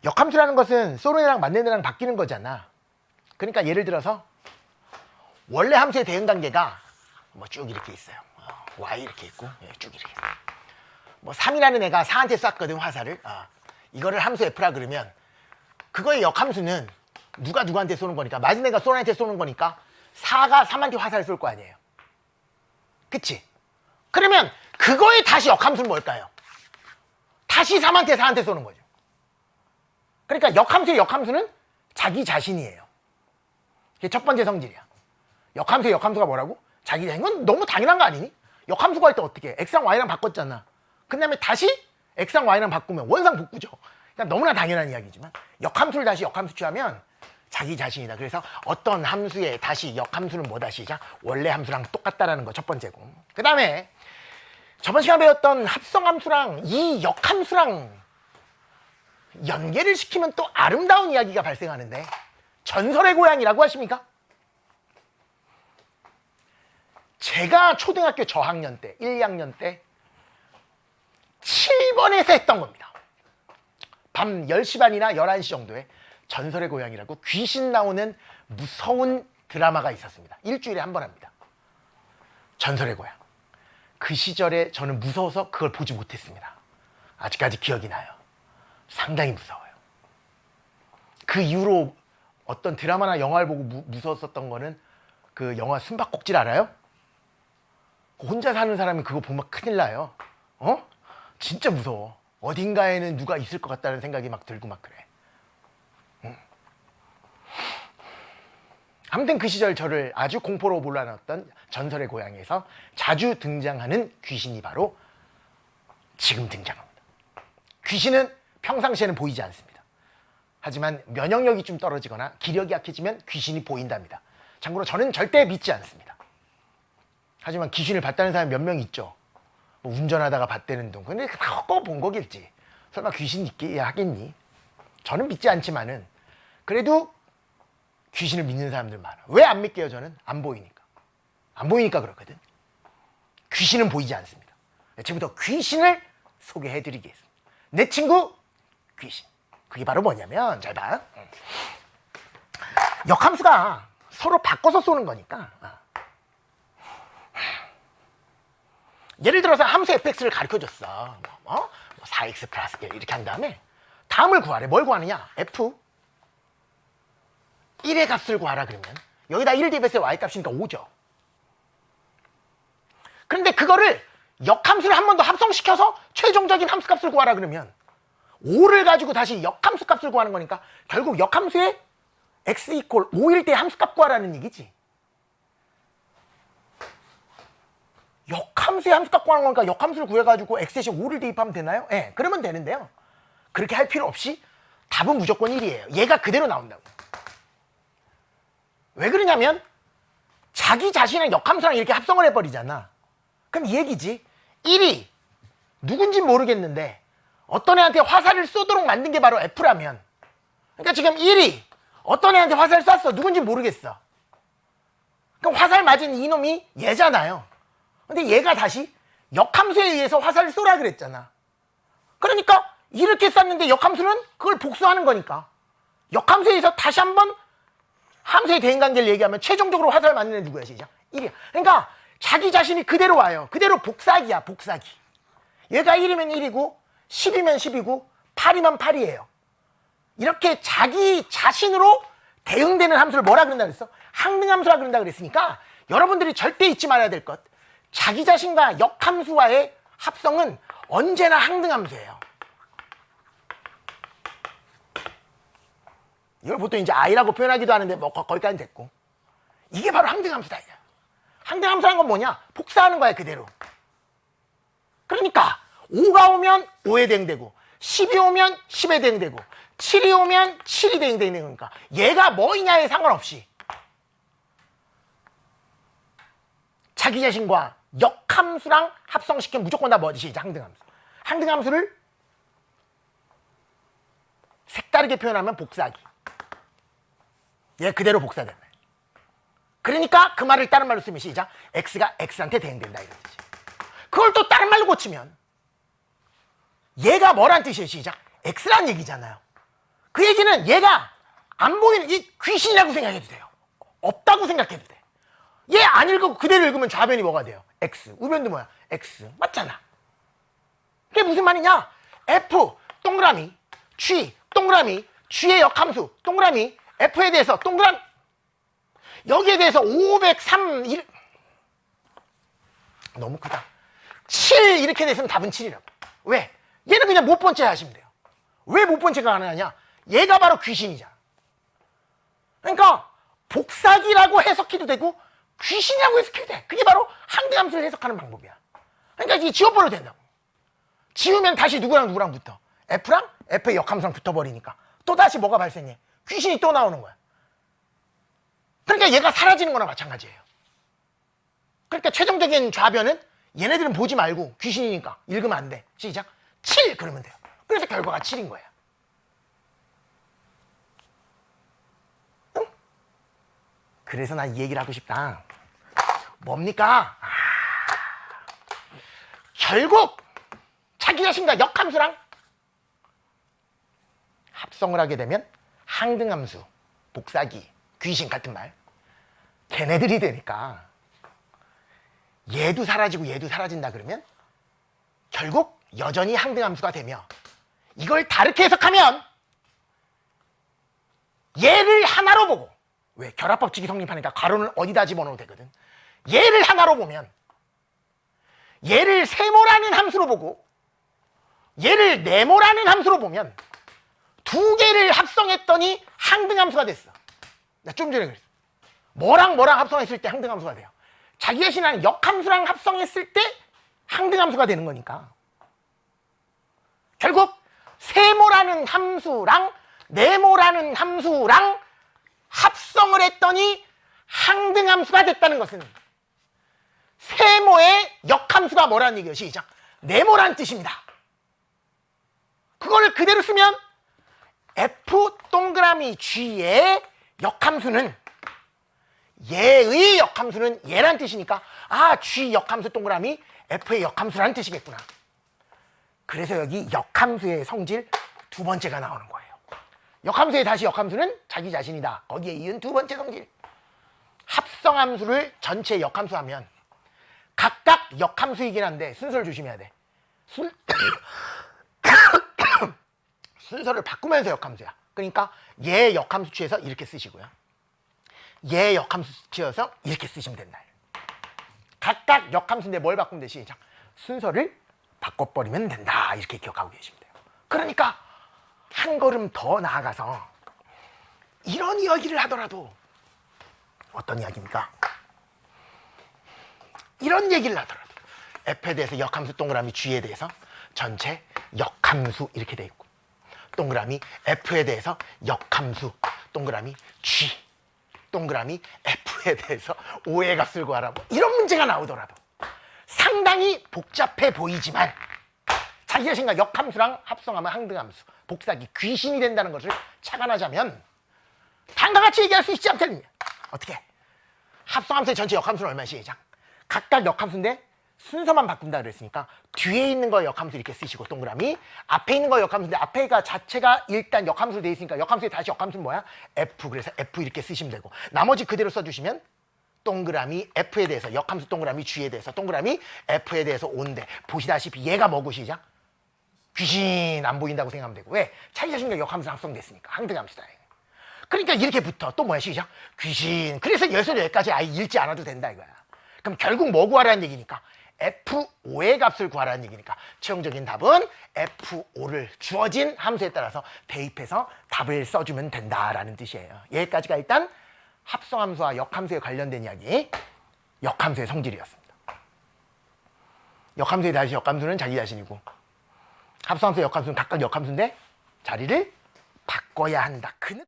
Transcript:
역함수라는 것은 쏘는 애랑 맞는 애랑 바뀌는 거잖아. 그러니까 예를 들어서 원래 함수의 대응관계가 뭐 쭉 이렇게 있어요. y 이렇게 있고 쭉 이렇게 있어요. 뭐 3이라는 애가 4한테 쐈거든, 화살을. 이거를 함수 f라 그러면 그거의 역함수는 누가 누구한테 쏘는 거니까, 맞은 애가 쏘는 애한테 쏘는 거니까 4가 3한테 화살을 쏠 거 아니에요. 그치? 그러면 그거의 다시 역함수는 뭘까요? 다시 3한테 4한테 쏘는 거죠. 그러니까 역함수의 역함수는 자기 자신이에요. 이게 첫 번째 성질이야. 역함수의 역함수가 뭐라고? 자기 자신. 이건 너무 당연한 거 아니니? 역함수 구할 때 어떻게 해? x랑 y랑 바꿨잖아. 그 다음에 다시 x랑 y랑 바꾸면 원상 복구죠. 그러니까 너무나 당연한 이야기지만 역함수를 다시 역함수 취하면 자기 자신이다. 그래서 어떤 함수의 다시 역함수는 뭐다? 시작. 원래 함수랑 똑같다라는 거 첫 번째고. 그 다음에 저번 시간에 배웠던 합성함수랑 이 역함수랑 연계를 시키면 또 아름다운 이야기가 발생하는데, 전설의 고향이라고 하십니까? 제가 초등학교 저학년 때 1, 2학년 때 7번에서 했던 겁니다. 밤 10시 반이나 11시 정도에 전설의 고향이라고 귀신 나오는 무서운 드라마가 있었습니다. 일주일에 한 번 합니다. 전설의 고향. 그 시절에 저는 무서워서 그걸 보지 못했습니다. 아직까지 기억이 나요. 상당히 무서워요. 그 이후로 어떤 드라마나 영화를 보고 무서웠었던 거는 그 영화 숨바꼭질 알아요? 혼자 사는 사람이 그거 보면 큰일 나요. 진짜 무서워. 어딘가에는 누가 있을 것 같다는 생각이 막 들고 막 그래. 아무튼 그 시절 저를 아주 공포로 몰아넣었던 전설의 고향에서 자주 등장하는 귀신이 바로 지금 등장합니다. 귀신은 평상시에는 보이지 않습니다. 하지만 면역력이 좀 떨어지거나 기력이 약해지면 귀신이 보인답니다. 참고로 저는 절대 믿지 않습니다. 하지만 귀신을 봤다는 사람이 몇 명 있죠. 뭐 운전하다가 봤다는 둥. 근데 그거 본 거겠지. 설마 귀신 있게 하겠니? 저는 믿지 않지만은 그래도 귀신을 믿는 사람들 많아. 왜 안 믿게요? 저는 안 보이니까. 안 보이니까 그렇거든. 귀신은 보이지 않습니다. 지금부터 귀신을 소개해드리겠습니다. 내 친구 귀신. 그게 바로 뭐냐면, 잘 봐. 역함수가 서로 바꿔서 쏘는 거니까. 예를 들어서 함수 fx를 가르쳐줬어. 4x 플러스 1 이렇게 한 다음에 다음을 구하래. 뭘 구하느냐? f 1의 값을 구하라 그러면 여기다 1 대입했을 때 y 값이니까 5죠. 그런데 그거를 역함수를 한 번 더 합성시켜서 최종적인 함수 값을 구하라 그러면 5를 가지고 다시 역함수 값을 구하는 거니까 결국 역함수의 x 이퀄 5일 때 함수 값 구하라는 얘기지. 역함수의 함수 값 구하는 거니까 역함수를 구해가지고 x 대신 5를 대입하면 되나요? 예, 그러면 되는데요. 그렇게 할 필요 없이 답은 무조건 1이에요. 얘가 그대로 나온다고. 왜 그러냐면 자기 자신의 역함수랑 이렇게 합성을 해버리잖아. 그럼 이 얘기지. 1이 누군지 모르겠는데 어떤 애한테 화살을 쏘도록 만든 게 바로 F라면, 그러니까 지금 1이 어떤 애한테 화살을 쐈어. 누군지 모르겠어. 그럼 화살 맞은 이놈이 얘잖아요. 근데 얘가 다시 역함수에 의해서 화살을 쏘라 그랬잖아. 그러니까 이렇게 쐈는데 역함수는 그걸 복수하는 거니까 역함수에 의해서 다시 한번 함수의 대인관계를 얘기하면 최종적으로 화살 맞는 애 누구야? 시작. 1이야. 그러니까 자기 자신이 그대로 와요. 그대로 복사기야, 복사기. 얘가 1이면 1이고 10이면 10이고 8이면 8이에요. 이렇게 자기 자신으로 대응되는 함수를 뭐라 그런다 그랬어? 항등함수라 그런다 그랬으니까 여러분들이 절대 잊지 말아야 될 것. 자기 자신과 역함수와의 합성은 언제나 항등함수예요. 이걸 보통 이제 i라고 표현하기도 하는데 뭐 거기까지는 됐고, 이게 바로 항등함수다. 항등함수라는 건 뭐냐? 복사하는 거야, 그대로. 그러니까 5가 오면 5에 대응되고 10이 오면 10에 대응되고 7이 오면 7이 대응되는 거니까 얘가 뭐이냐에 상관없이 자기 자신과 역함수랑 합성시키면 무조건 다 뭐지? 시작. 항등함수. 항등함수를 색다르게 표현하면 복사하기. 얘 그대로 복사되는 거예요. 그러니까 그 말을 다른 말로 쓰면 시작. x가 x한테 대응된다 이런 뜻이지. 그걸 또 다른 말로 고치면 얘가 뭐란 뜻이에요? 시작. x란 얘기잖아요. 그 얘기는 얘가 안 보이는 이 귀신이라고 생각해도 돼요. 없다고 생각해도 돼. 얘 안 읽고 그대로 읽으면 좌변이 뭐가 돼요? X. 우변도 뭐야? X. 맞잖아. 그게 무슨 말이냐? F 동그라미 G 동그라미 G의 역함수 동그라미 F에 대해서 동그라미 여기에 대해서 503 너무 크다. 7 이렇게 됐으면 답은 7이라고. 왜? 얘는 그냥 못 번째 하시면 돼요. 왜 못 번째가 가능하냐? 얘가 바로 귀신이잖아. 그러니까 복사기라고 해석해도 되고 귀신이라고 해석해도 돼. 그게 바로 항등함수를 해석하는 방법이야. 그러니까 이게 지워버려도 된다고. 지우면 다시 누구랑 붙어? F랑 F의 역함수랑 붙어버리니까 또 다시 뭐가 발생해? 귀신이 또 나오는 거야. 그러니까 얘가 사라지는 거나 마찬가지예요. 그러니까 최종적인 좌변은 얘네들은 보지 말고 귀신이니까 읽으면 안 돼. 시작. 7 그러면 돼요. 그래서 결과가 7인 거야. 응? 그래서 난 이 얘기를 하고 싶다. 뭡니까? 결국 자기 자신과 역함수랑 합성을 하게 되면 항등함수, 복사기, 귀신 같은 말 걔네들이 되니까 얘도 사라지고 얘도 사라진다 그러면 결국 여전히 항등함수가 되며 이걸 다르게 해석하면 얘를 하나로 보고 왜 결합법칙이 성립하니까 가로는 어디다 집어넣어도 되거든. 얘를 하나로 보면 얘를 세모라는 함수로 보고 얘를 네모라는 함수로 보면 두 개를 합성했더니 항등함수가 됐어. 나 좀 전에 그랬어. 뭐랑 합성했을 때 항등함수가 돼요. 자기 자신이랑 역함수랑 합성했을 때 항등함수가 되는 거니까 결국 세모라는 함수랑 네모라는 함수랑 합성을 했더니 항등함수가 됐다는 것은 세모의 역함수가 뭐라는 얘기예요. 시작. 네모라는 뜻입니다. 그걸 그대로 쓰면 F 동그라미 G의 역함수는 얘의 역함수는 얘란 뜻이니까 G 역함수 동그라미 F의 역함수라는 뜻이겠구나. 그래서 여기 역함수의 성질 두 번째가 나오는 거예요. 역함수의 다시 역함수는 자기 자신이다. 거기에 이은 두 번째 성질. 합성함수를 전체 역함수 하면 각각 역함수이긴 한데 순서를 조심해야 돼. 순서를 바꾸면서 역함수야. 그러니까 얘 역함수 취해서 이렇게 쓰시고요. 얘 역함수 취해서 이렇게 쓰시면 된다. 각각 역함수인데 뭘 바꾸면 돼? 시작. 순서를 바꿔버리면 된다. 이렇게 기억하고 계시면 돼요. 그러니까 한 걸음 더 나아가서 이런 이야기를 하더라도 어떤 이야기입니까? 이런 얘기를 하더라도 F에 대해서 역함수 동그라미 G에 대해서 전체 역함수 이렇게 돼 있고 동그라미 F에 대해서 역함수 동그라미 G 동그라미 F에 대해서 O의 값을 구하라 뭐 이런 문제가 나오더라도 상당히 복잡해 보이지만 자기 자신과 역함수랑 합성하면 항등함수 복사기 귀신이 된다는 것을 착안하자면 다음과 같이 얘기할 수 있지 않겠느냐. 어떻게? 합성함수의 전체 역함수는 얼마야? 시작. 각각 역함수인데 순서만 바꾼다 그랬으니까 뒤에 있는 거 역함수 이렇게 쓰시고 동그라미 앞에 있는 거 역함수인데 앞에가 자체가 일단 역함수로 돼 있으니까 역함수에 다시 역함수는 뭐야? F. 그래서 F 이렇게 쓰시면 되고 나머지 그대로 써주시면 동그라미 F에 대해서 역함수 동그라미 G에 대해서 동그라미 F에 대해서 O인데 보시다시피 얘가 뭐고 시작? 귀신 안 보인다고 생각하면 되고 왜? 자기 자신과 역함수 합성됐으니까 항등함수다. 그러니까 이렇게 붙어. 또 뭐야? 시작. 귀신. 그래서 여기서 여기까지 아예 읽지 않아도 된다 이거야. 그럼 결국 뭐 구하라는 얘기니까? F5의 값을 구하라는 얘기니까 최종적인 답은 F5를 주어진 함수에 따라서 대입해서 답을 써주면 된다라는 뜻이에요. 여기까지가 일단 합성함수와 역함수에 관련된 이야기, 역함수의 성질이었습니다. 역함수에 다시 역함수는 자기 자신이고 합성함수의 역함수는 각각 역함수인데 자리를 바꿔야 한다.